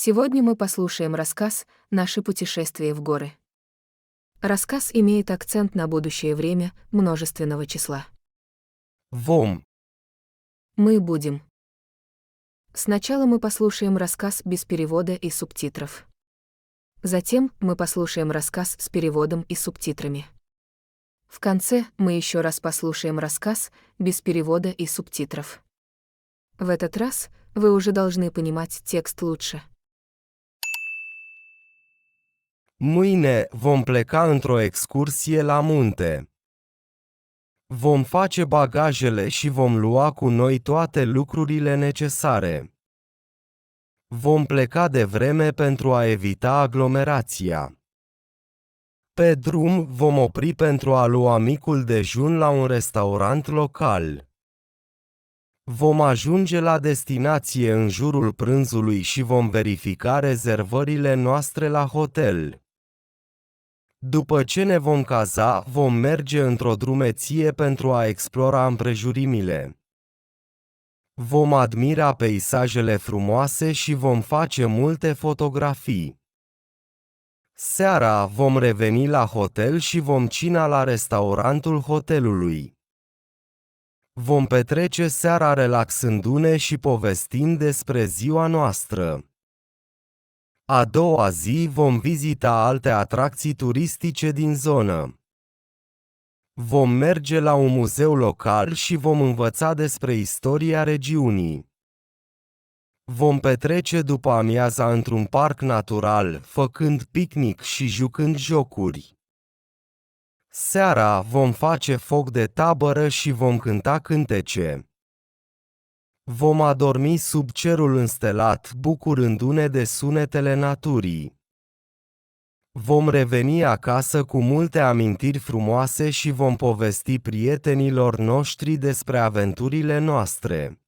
Сегодня мы послушаем рассказ «Наше путешествие в горы». Рассказ имеет акцент на будущее время множественного числа. Vom. Мы будем. Сначала мы послушаем рассказ без перевода и субтитров. Затем мы послушаем рассказ с переводом и субтитрами. В конце мы еще раз послушаем рассказ без перевода и субтитров. В этот раз вы уже должны понимать текст лучше. Mâine vom pleca într-o excursie la munte. Vom face bagajele și vom lua cu noi toate lucrurile necesare. Vom pleca devreme pentru a evita aglomerația. Pe drum vom opri pentru a lua micul dejun la un restaurant local. Vom ajunge la destinație în jurul prânzului și vom verifica rezervările noastre la hotel. După ce ne vom caza, vom merge într-o drumeție pentru a explora împrejurimile. Vom admira peisajele frumoase și vom face multe fotografii. Seara vom reveni la hotel și vom cina la restaurantul hotelului. Vom petrece seara relaxându-ne și povestind despre ziua noastră. A doua zi vom vizita alte atracții turistice din zonă. Vom merge la un muzeu local și vom învăța despre istoria regiunii. Vom petrece după amiaza într-un parc natural, făcând picnic și jucând jocuri. Seara vom face foc de tabără și vom cânta cântece. Vom adormi sub cerul înstelat, bucurându-ne de sunetele naturii. Vom reveni acasă cu multe amintiri frumoase și vom povesti prietenilor noștri despre aventurile noastre.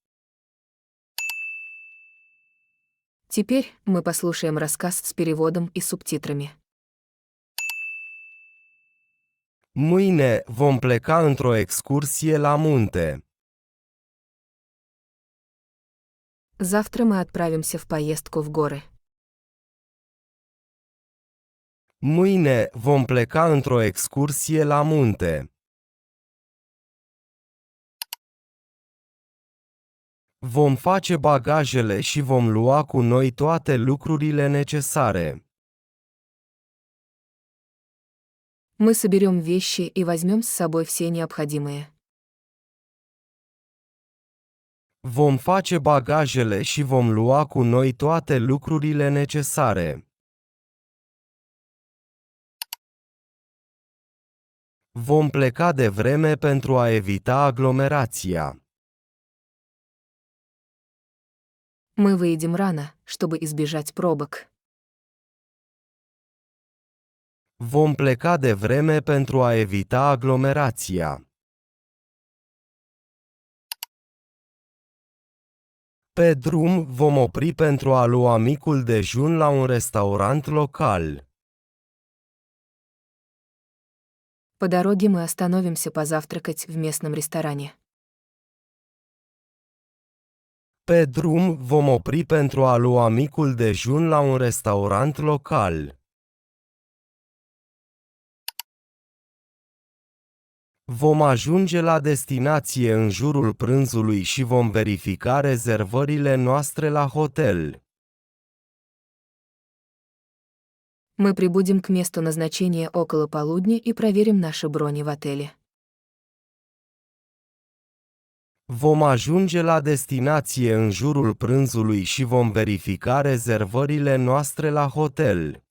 Теперь мы послушаем рассказ с переводом и субтитрами. Mâine vom pleca într-o excursie la munte. Завтра мы отправимся в поездку в горы. Mâine vom pleca într-o excursie la munte. Vom face bagajele și vom lua cu noi toate lucrurile necesare. Мы соберем вещи и возьмем с собой все необходимые. Vom face bagajele și vom lua cu noi toate lucrurile necesare. Vom pleca devreme pentru a evita aglomerația. Мы выйдем рано, чтобы избежать пробок. Vom pleca devreme pentru a evita aglomerația. Pe drum vom opri pentru a lua micul dejun la un restaurant local. По дороге мы остановимся позавтракать в местном ресторане. Pe drum vom opri pentru a lua micul dejun la un restaurant local. Vom ajunge la destinație în jurul prânzului și vom verifica rezervările noastre la hotel. Мы прибудем к месту назначения около полудня и проверим наши брони в отеле. Vom ajunge la destinație în jurul prânzului și vom verifica rezervările noastre la hotel.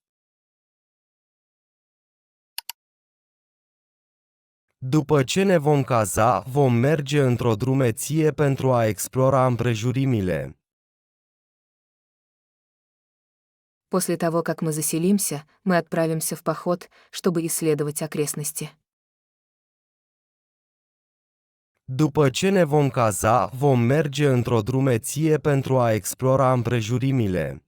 După ce ne vom caza, vom merge într-o drumeție pentru a explora împrejurimile. После того, как мы заселимся, мы отправимся в поход, чтобы исследовать окрестности. După ce ne vom caza, vom merge într-o drumeție pentru a explora împrejurimile.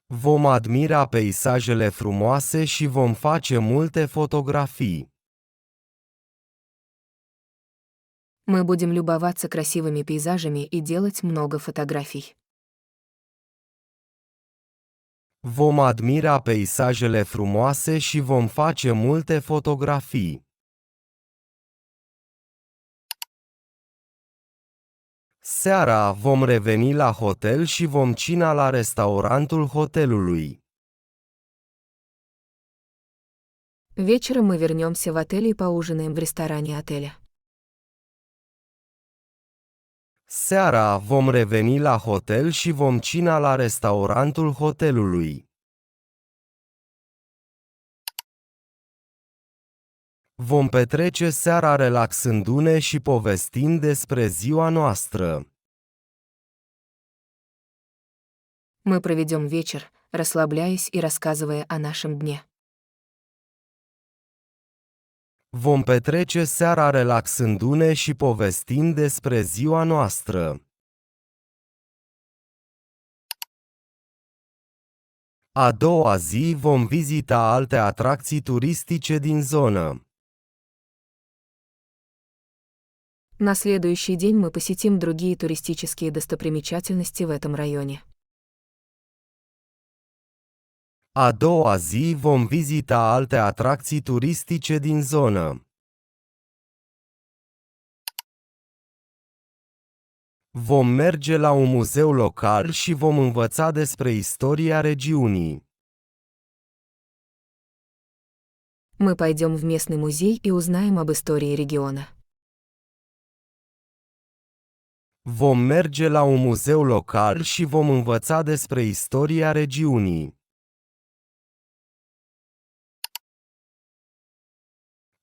Vom admira peisajele frumoase și vom face multe fotografii. Мы будем любоваться красивыми пейзажами и делать много фотографий. Vom admira peisajele frumoase și vom face multe fotografii. Seara vom reveni la hotel și vom cina la restaurantul hotelului. Вечером мы вернемся в отель и поужинаем в ресторане отеля. Seara vom reveni la hotel și vom cina la restaurantul hotelului. Vom petrece seara relaxându-ne și povestind despre ziua noastră. Мы проведем вечер, расслабляясь и рассказывая о нашем дне. Vom petrece seara relaxându-ne și povestind despre ziua noastră. A doua zi vom vizita alte atracții turistice din zonă. На следующий день мы посетим другие туристические достопримечательности в этом районе. A doua zi vom vizita alte atracții turistice din zonă. Vom merge la un muzeu local și vom învăța despre istoria regiunii. Мы пойдем в местный музей и узнаем об истории региона. Vom merge la un muzeu local și vom învăța despre istoria regiunii.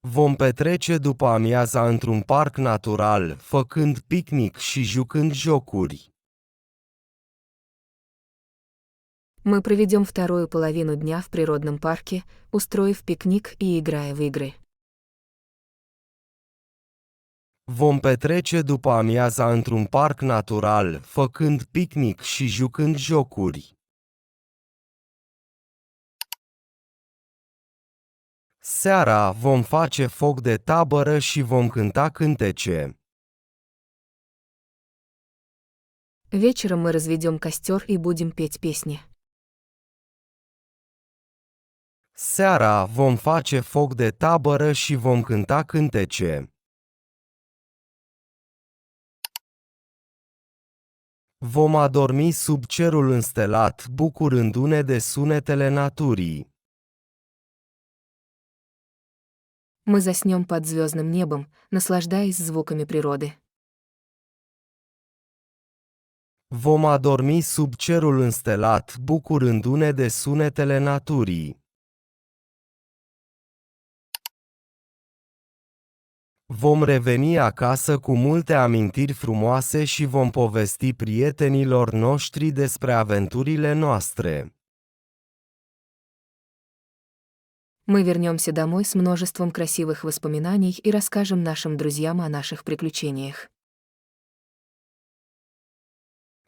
Vom petrece după amiaza într-un parc natural, făcând picnic și jucând jocuri. Мы проведем вторую половину дня в природном парке, устроив пикник и играя в игры. Vom petrece după amiaza într-un parc natural, făcând picnic și jucând jocuri. Seara vom face foc de tabără și vom cânta cântece. Вечером мы разведем костер и будем петь песни. Seara vom face foc de tabără și vom cânta cântece. Vom adormi sub cerul înstelat, bucurându-ne de sunetele naturii. Мы заснем под звездным небом, наслаждаясь звуками природы. Vom adormi sub cerul înstelat, bucurându-ne de sunetele naturii. Vom reveni acasă cu multe amintiri frumoase și vom povesti prietenilor noștri despre aventurile noastre. Мы вернемся домой с множеством красивых воспоминаний и расскажем нашим друзьям о наших приключениях.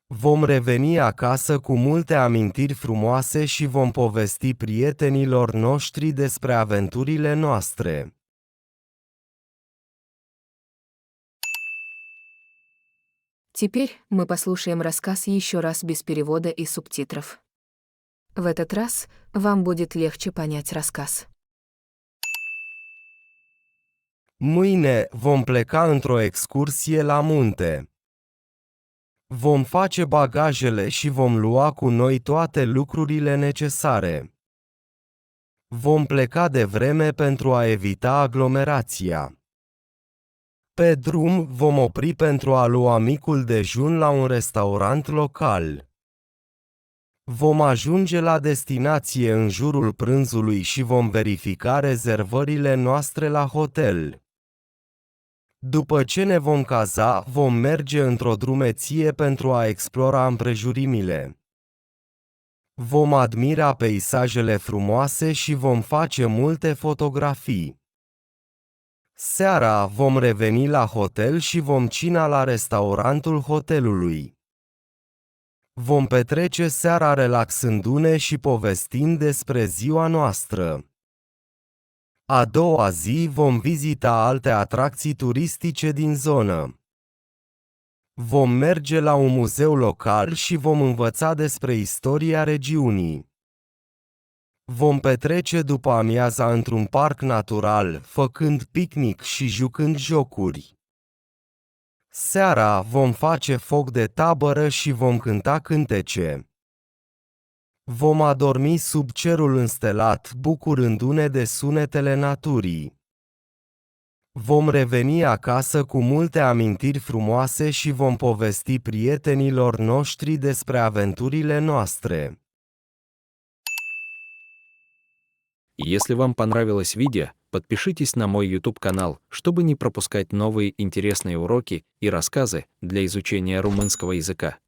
Vom reveni acasă cu multe amintiri frumoase și vom povesti prietenilor noștri despre aventurile noastre. Теперь мы послушаем рассказ еще раз без перевода и субтитров. В этот раз вам будет легче понять рассказ. Mâine vom pleca într-o excursie la munte. Vom face bagajele și vom lua cu noi toate lucrurile necesare. Vom pleca de vreme pentru a evita aglomerația. Pe drum vom opri pentru a lua micul dejun la un restaurant local. Vom ajunge la destinație în jurul prânzului și vom verifica rezervările noastre la hotel. După ce ne vom caza, vom merge într-o drumeție pentru a explora împrejurimile. Vom admira peisajele frumoase și vom face multe fotografii. Seara vom reveni la hotel și vom cina la restaurantul hotelului. Vom petrece seara relaxându-ne și povestind despre ziua noastră. A doua zi vom vizita alte atracții turistice din zonă. Vom merge la un muzeu local și vom învăța despre istoria regiunii. Vom petrece după amiaza într-un parc natural, făcând picnic și jucând jocuri. Seara vom face foc de tabără și vom cânta cântece. Vom adormi sub cerul înstelat, bucurându-ne de sunetele naturii. Vom reveni acasă cu multe amintiri frumoase și vom povesti prietenilor noștri despre aventurile noastre. Если вам понравилось видео, подпишитесь на мой YouTube-канал, чтобы не пропускать новые интересные уроки и рассказы для изучения румынского языка.